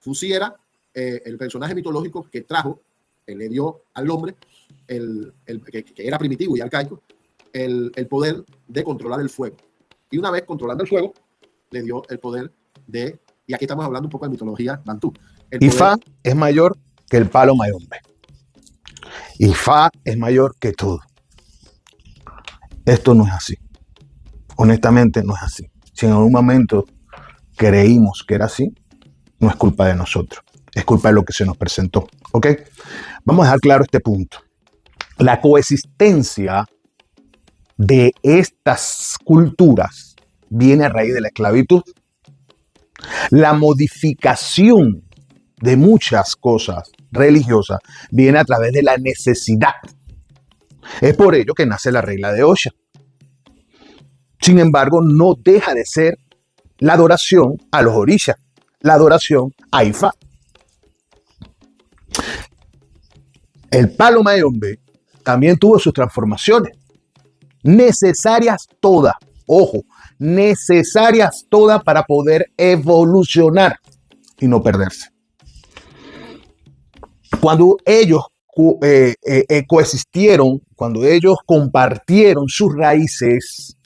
Fusi era el personaje mitológico que trajo, le dio al hombre, que era primitivo y arcaico, el poder de controlar el fuego. Y una vez controlando el fuego, le dio el poder de, y aquí estamos hablando un poco de mitología bantú. Ifá es mayor que el palo mayombe. Ifá es mayor que todo. Esto no es así. Honestamente no es así. Si en algún momento creímos que era así, no es culpa de nosotros. Es culpa de lo que se nos presentó. ¿Ok? Vamos a dejar claro este punto. La coexistencia de estas culturas viene a raíz de la esclavitud. La modificación de muchas cosas religiosas viene a través de la necesidad. Es por ello que nace la regla de Osha. Sin embargo, no deja de ser la adoración a los orishas, la adoración a Ifá. El palo mayombe también tuvo sus transformaciones, necesarias todas, ojo, necesarias todas para poder evolucionar y no perderse. Cuando ellos coexistieron, cuando ellos compartieron sus raíces,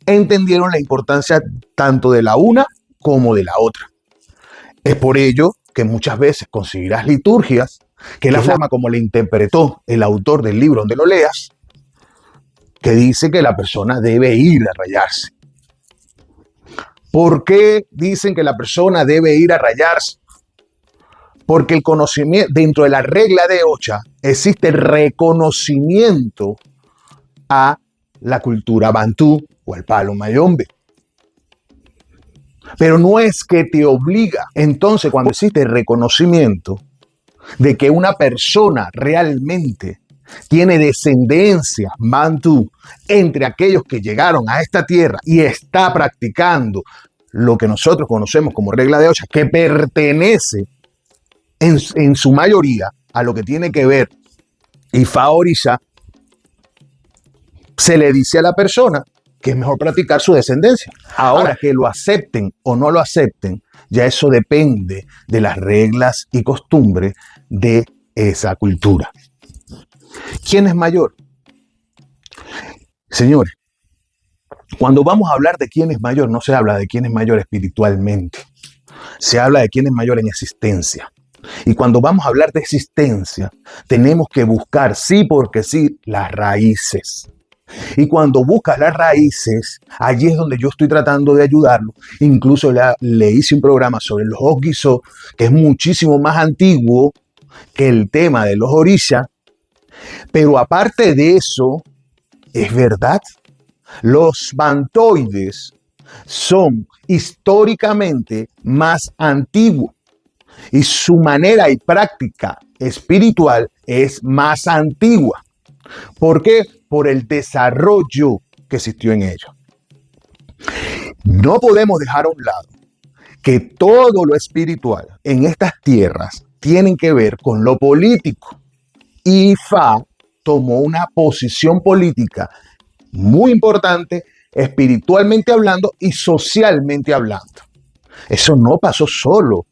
entendieron la importancia tanto de la una como de la otra. Es por ello que muchas veces conseguirás liturgias, que es la forma como le interpretó el autor del libro donde lo leas, que dice que la persona debe ir a rayarse. ¿Por qué dicen que la persona debe ir a rayarse? Porque el conocimiento, dentro de la regla de Osha, existe el reconocimiento a la cultura bantú o al palo mayombe. Pero no es que te obliga. Entonces, cuando existe el reconocimiento de que una persona realmente tiene descendencia bantú entre aquellos que llegaron a esta tierra y está practicando lo que nosotros conocemos como regla de Osha, que pertenece en su mayoría a lo que tiene que ver Ifá Orisha, se le dice a la persona que es mejor practicar su descendencia. Ahora, que lo acepten o no lo acepten, ya eso depende de las reglas y costumbres de esa cultura. ¿Quién es mayor? Señores, cuando vamos a hablar de quién es mayor, no se habla de quién es mayor espiritualmente. Se habla de quién es mayor en existencia. Y cuando vamos a hablar de existencia, tenemos que buscar, sí porque sí, las raíces. Y cuando buscas las raíces, allí es donde yo estoy tratando de ayudarlo. Incluso le hice un programa sobre los Ogiso, que es muchísimo más antiguo que el tema de los orishas. Pero aparte de eso, es verdad, los bantoides son históricamente más antiguos y su manera y práctica espiritual es más antigua. ¿Por qué? Por el desarrollo que existió en ellos. No podemos dejar a un lado que todo lo espiritual en estas tierras tienen que ver con lo político. Ifá tomó una posición política muy importante, espiritualmente hablando y socialmente hablando. Eso no pasó solo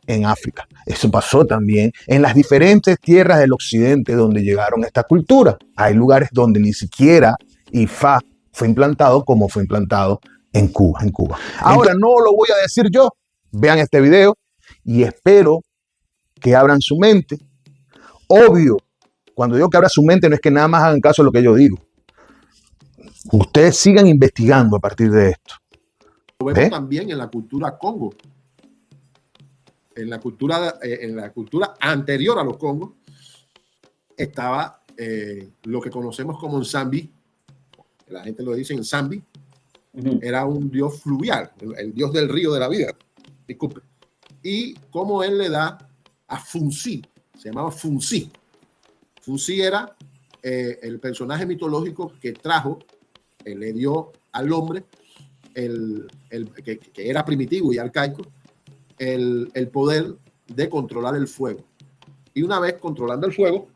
en África, eso pasó también en las diferentes tierras del occidente donde llegaron esta cultura. Hay lugares donde ni siquiera Ifá fue implantado como fue implantado en Cuba. Ahora no lo voy a decir yo, vean este video y espero que abran su mente. Obvio, cuando digo que abran su mente no es que nada más hagan caso a lo que yo digo. Ustedes sigan investigando a partir de esto. Lo vemos también en la cultura Congo. En la cultura anterior a los Congos estaba lo que conocemos como Nsambi. La gente lo dice Nsambi. Era un dios fluvial, el dios del río de la vida. Disculpe. Y como él le da a Funsi, se llamaba Funsi. Funsi era el personaje mitológico que trajo, le dio al hombre, que era primitivo y arcaico, el poder de controlar el fuego. Y una vez controlando el fuego,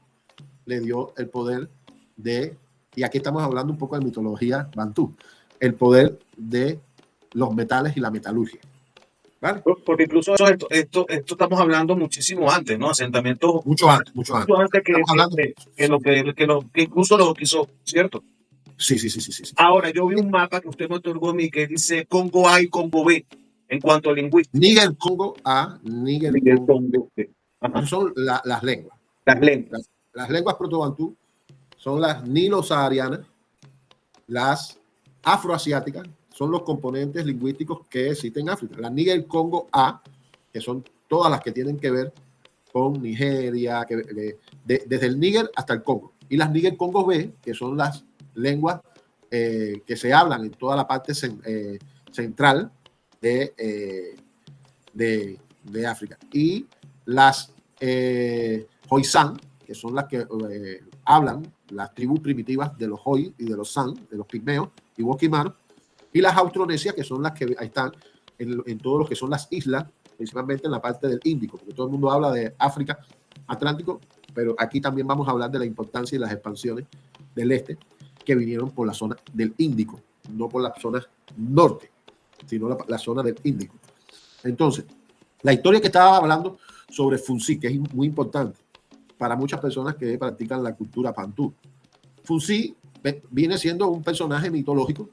le dio el poder de, y aquí estamos hablando un poco de mitología bantú, el poder de los metales y la metalurgia. ¿vale? Porque incluso esto estamos hablando muchísimo antes, ¿no? Asentamientos Mucho antes, mucho antes. mucho antes Estamos hablando. que incluso lo quiso, ¿cierto? Sí, sí, sí, sí, sí, sí. Ahora, yo vi un mapa que usted me otorgó a mí que dice Congo A y Congo B en cuanto a lingüística. Níger Congo A, Níger Miguel Congo B. Congo B. Ajá. Esas son las lenguas. Las lenguas. Las lenguas proto-bantú son las nilo-saharianas, las afroasiáticas, son los componentes lingüísticos que existen en África. La Níger Congo A, que son todas las que tienen que ver con Nigeria, desde el Níger hasta el Congo. Y las Níger Congo B, que son las lenguas que se hablan en toda la parte central de África. Y las Khoisan, que son las que hablan las tribus primitivas de los Hoi y de los San, de los pigmeos y Wokimaru, y las austronesias, que son las que están en todo lo que son las islas, principalmente en la parte del Índico, porque todo el mundo habla de África, Atlántico, pero aquí también vamos a hablar de la importancia y las expansiones del este que vinieron por la zona del Índico, no por la zona norte, sino la zona del Índico. Entonces, la historia que estaba hablando sobre Funsi, que es muy importante para muchas personas que practican la cultura pantú. Funsi viene siendo un personaje mitológico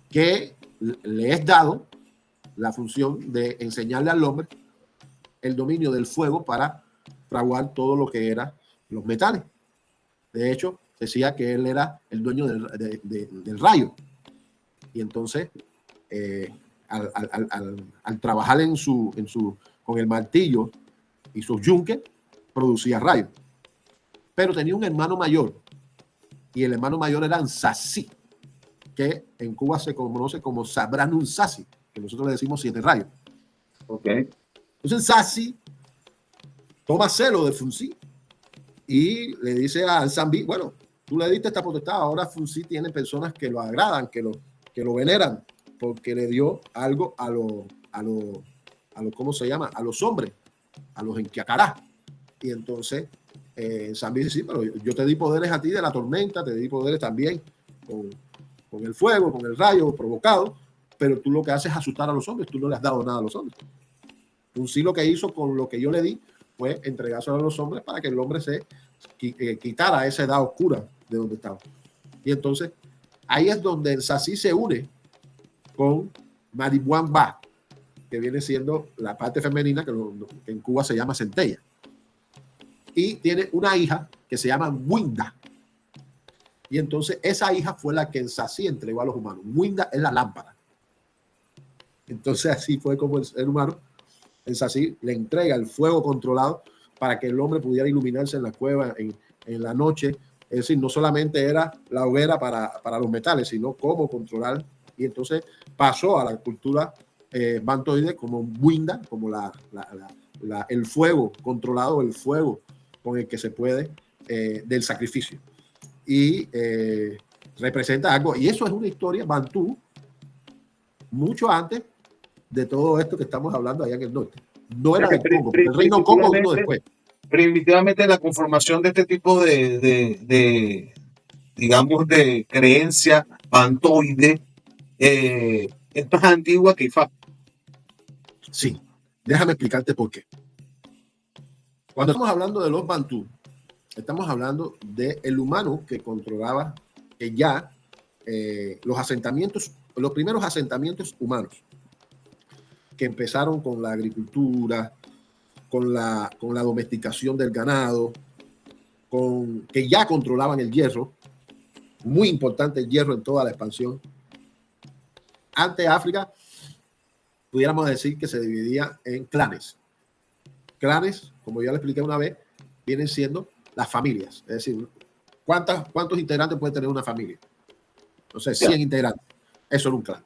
que le es dado la función de enseñarle al hombre el dominio del fuego para fraguar todo lo que eran los metales. De hecho, decía que él era el dueño del rayo. Y entonces, al trabajar con el martillo y sus yunques, producía rayos. Pero tenía un hermano mayor, y el hermano mayor era Nsasi, que en Cuba se conoce como Sabranun Sasi, que nosotros le decimos 7 rayos. Okay. Entonces Nsasi toma celo de Funsi y le dice a Nsambi, bueno, tú le diste esta potestad, ahora Funsi tiene personas que lo agradan, que lo veneran, porque le dio algo a ¿cómo se llama? A los hombres, a los enquiacará. Y entonces Nsambi dice, sí, pero yo te di poderes a ti de la tormenta, te di poderes también con el fuego, con el rayo provocado, pero tú lo que haces es asustar a los hombres, tú no le has dado nada a los hombres. Funsi lo que hizo con lo que yo le di fue entregárselo a los hombres para que el hombre se quitara esa edad oscura de donde estaba. Y entonces ahí es donde el Nsasi se une con Maribuán Ba, que viene siendo la parte femenina que en Cuba se llama centella. Y tiene una hija que se llama Winda. Y entonces esa hija fue la que Nsasi entregó a los humanos. Winda es la lámpara. Entonces así fue como el ser humano, Nsasi, le entrega el fuego controlado para que el hombre pudiera iluminarse en la cueva en la noche. Es decir, no solamente era la hoguera para los metales, sino cómo controlar. Y entonces pasó a la cultura bantoide como Winda, como el fuego controlado, el fuego con el que se puede del sacrificio. Y representa algo. Y eso es una historia bantú mucho antes de todo esto que estamos hablando allá en el norte. No era el Congo, el reino Congo vino después. Primitivamente la conformación de este tipo digamos, de creencia bantoide es más antigua que Ifá. Sí, déjame explicarte por qué. Cuando estamos hablando de los bantú, estamos hablando del humano que controlaba ya los primeros asentamientos humanos, que empezaron con la agricultura, con la domesticación del ganado, que ya controlaban el hierro, muy importante el hierro en toda la expansión. Antes África, pudiéramos decir que se dividía en clanes. Clanes, como ya le expliqué una vez, vienen siendo las familias. Es decir, ¿cuántos integrantes puede tener una familia? No sé, 100 integrantes. Eso era un clan.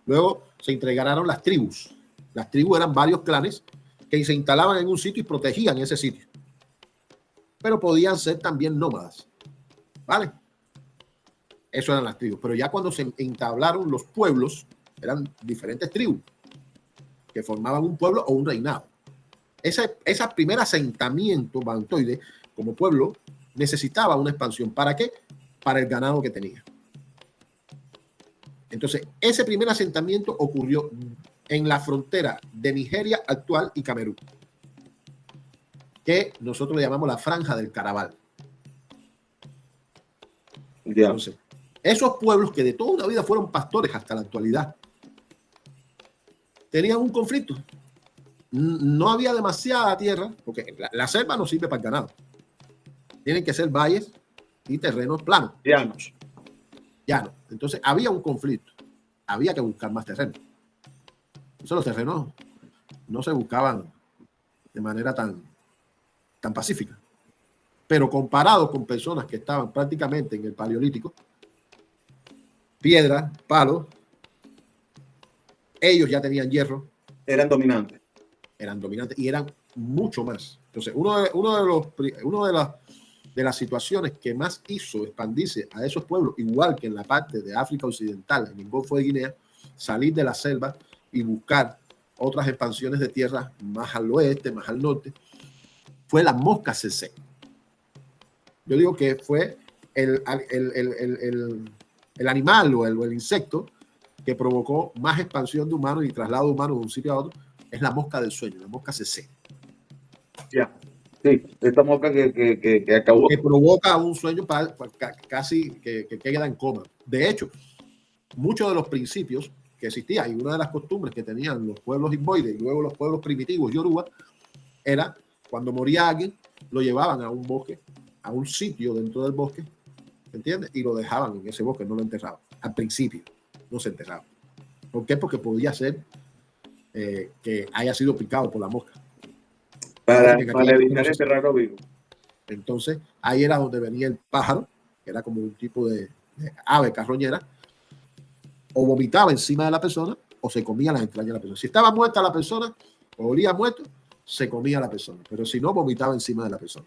Luego se integraron las tribus. Las tribus eran varios clanes que se instalaban en un sitio y protegían ese sitio. Pero podían ser también nómadas. ¿Vale? Eso eran las tribus. Pero ya cuando se entablaron los pueblos, eran diferentes tribus que formaban un pueblo o un reinado. Ese primer asentamiento bantoide como pueblo necesitaba una expansión. ¿Para qué? Para el ganado que tenía. Entonces, ese primer asentamiento ocurrió en la frontera de Nigeria actual y Camerún, que nosotros le llamamos la Franja del Caraval. Entonces, esos pueblos que de toda una vida fueron pastores hasta la actualidad, tenían un conflicto. No había demasiada tierra, porque la selva no sirve para el ganado. Tienen que ser valles y terrenos planos. Llanos. Entonces, había un conflicto. Había que buscar más terreno. Entonces, los terrenos no se buscaban de manera tan pacífica. Pero comparado con personas que estaban prácticamente en el Paleolítico, piedra, palos, ellos ya tenían hierro. Eran dominantes Y eran mucho más. Entonces, una de las situaciones que más hizo expandirse a esos pueblos, igual que en la parte de África Occidental, en el Golfo de Guinea, salir de la selva y buscar otras expansiones de tierra más al oeste, más al norte, fue la mosca tsetse. Yo digo que fue el animal o el insecto que provocó más expansión de humanos y traslado de humanos de un sitio a otro. Es la mosca del sueño, la mosca tsetse. Ya. Sí, esta mosca que acabó. Que provoca un sueño casi que queda en coma. De hecho, muchos de los principios que existían y una de las costumbres que tenían los pueblos invoides y luego los pueblos primitivos yoruba era cuando moría alguien, lo llevaban a un bosque, a un sitio dentro del bosque, ¿entiendes? Y lo dejaban en ese bosque, no lo enterraban. Al principio no se enterraba. ¿Por qué? Porque podía ser que haya sido picado por la mosca. Para evitar enterrarlo vivo. Entonces, ahí era donde venía el pájaro, que era como un tipo de ave carroñera, o vomitaba encima de la persona, o se comía las entrañas de la persona. Si estaba muerta la persona, o olía muerto, se comía la persona. Pero si no, vomitaba encima de la persona.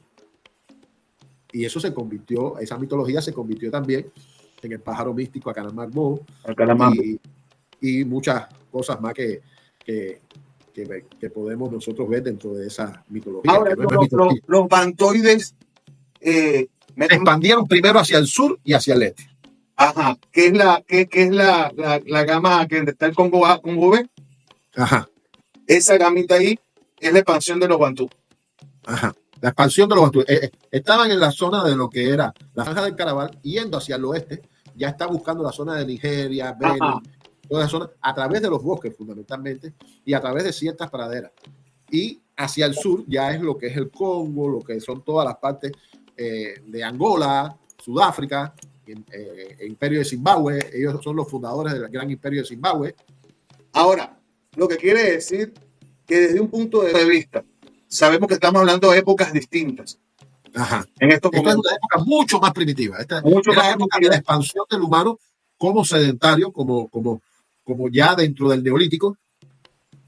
Y eso se convirtió, esa mitología se convirtió también en el pájaro místico Akanamagbo y muchas cosas más que podemos nosotros ver dentro de esa mitología. Ahora, los bantoides se expandieron primero hacia el sur y hacia el este. Ajá, ¿qué es la gama que está el Congo A, Congo B? Ajá. Esa gamita ahí es la expansión de los bantú. Ajá. La expansión de los bantú. Estaban en la zona de lo que era la Franja del Caraval, yendo hacia el oeste, ya está buscando la zona de Nigeria, Benin, toda esa zona, a través de los bosques fundamentalmente, y a través de ciertas praderas. Y hacia el sur ya es lo que es el Congo, lo que son todas las partes de Angola, Sudáfrica, Imperio de Zimbabue. Ellos son los fundadores del gran Imperio de Zimbabue. Ahora, lo que quiere decir que desde un punto de vista, sabemos que estamos hablando de épocas distintas. Ajá. En estos momentos. Esta es una época mucho más primitiva. Esta es la época de la expansión del humano como sedentario, como ya dentro del Neolítico,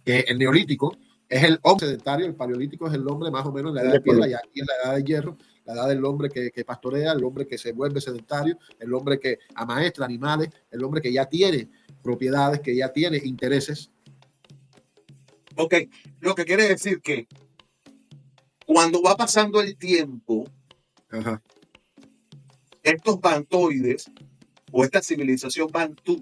que el Neolítico es el hombre sedentario, el Paleolítico es el hombre más o menos en la edad de piedra, y aquí es la edad de hierro, la edad del hombre que pastorea, el hombre que se vuelve sedentario, el hombre que amaestra animales, el hombre que ya tiene propiedades, que ya tiene intereses. Ok, lo que quiere decir que cuando va pasando el tiempo, ajá, estos bantoides o esta civilización bantú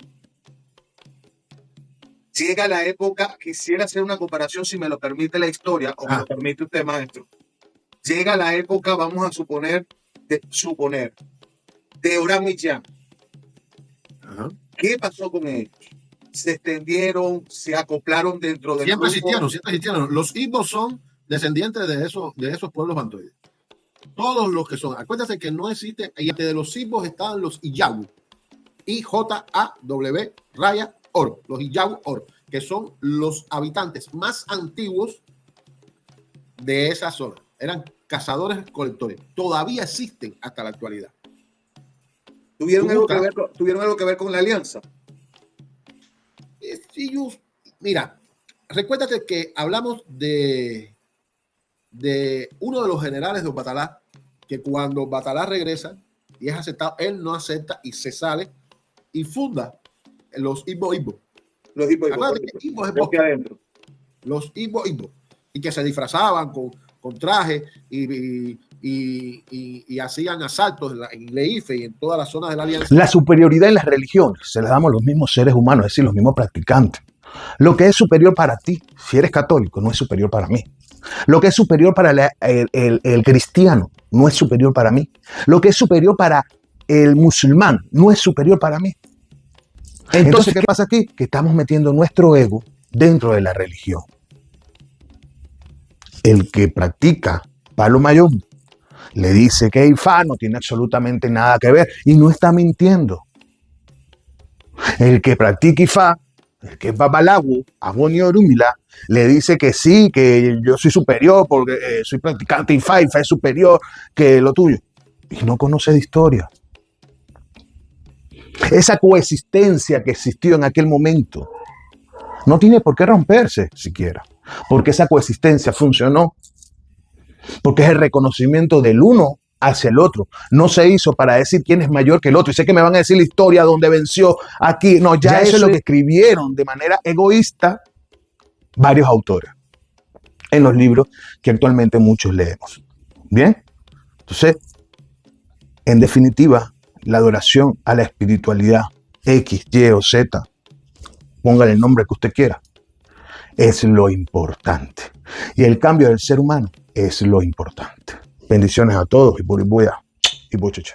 llega la época, quisiera hacer una comparación si me lo permite la historia o me lo permite usted, maestro. Llega la época, vamos a suponer, de Orán Millán. ¿Qué pasó con ellos? ¿Se extendieron? ¿Se acoplaron dentro del grupo? Siempre existieron. Los Igbo son descendientes de esos pueblos bantoides. Todos los que son. Acuérdense que no existe, y antes de los Igbo estaban los Iyawu. I-J-A-W raya Oro. Los Iyawu Oro, que son los habitantes más antiguos de esa zona. Eran cazadores-colectores. Todavía existen hasta la actualidad. ¿Tuvieron algo que ver con la alianza? Mira, recuérdate que hablamos de uno de los generales de Batalá, que cuando Batalá regresa y es aceptado, él no acepta y se sale y funda los Igbo. Los Igbo. Igbo es bosque. Los Igbo. Y que se disfrazaban con trajes y y hacían asaltos en Leife y en todas las zonas de la Alianza. La superioridad en las religiones se la damos a los mismos seres humanos, es decir, los mismos practicantes. Lo que es superior para ti, si eres católico, no es superior para mí. Lo que es superior para el cristiano no es superior para mí. Lo que es superior para el musulmán no es superior para mí. Entonces, ¿qué pasa aquí? Que estamos metiendo nuestro ego dentro de la religión. El que practica Palo Mayombe le dice que Ifá no tiene absolutamente nada que ver y no está mintiendo. El que practica Ifá, el que es Babalawo, Aboni Orumila, le dice que sí, que yo soy superior porque soy practicante Ifá, Ifá es superior que lo tuyo. Y no conoce de historia. Esa coexistencia que existió en aquel momento no tiene por qué romperse siquiera, porque esa coexistencia funcionó, porque es el reconocimiento del uno hacia el otro. No se hizo para decir quién es mayor que el otro. Y sé que me van a decir la historia donde venció aquí. No, ya eso es lo que escribieron de manera egoísta varios autores en los libros que actualmente muchos leemos. Bien, entonces, en definitiva, la adoración a la espiritualidad X, Y o Z, póngale el nombre que usted quiera, es lo importante. Y el cambio del ser humano es lo importante. Bendiciones a todos y por buya y bocheche.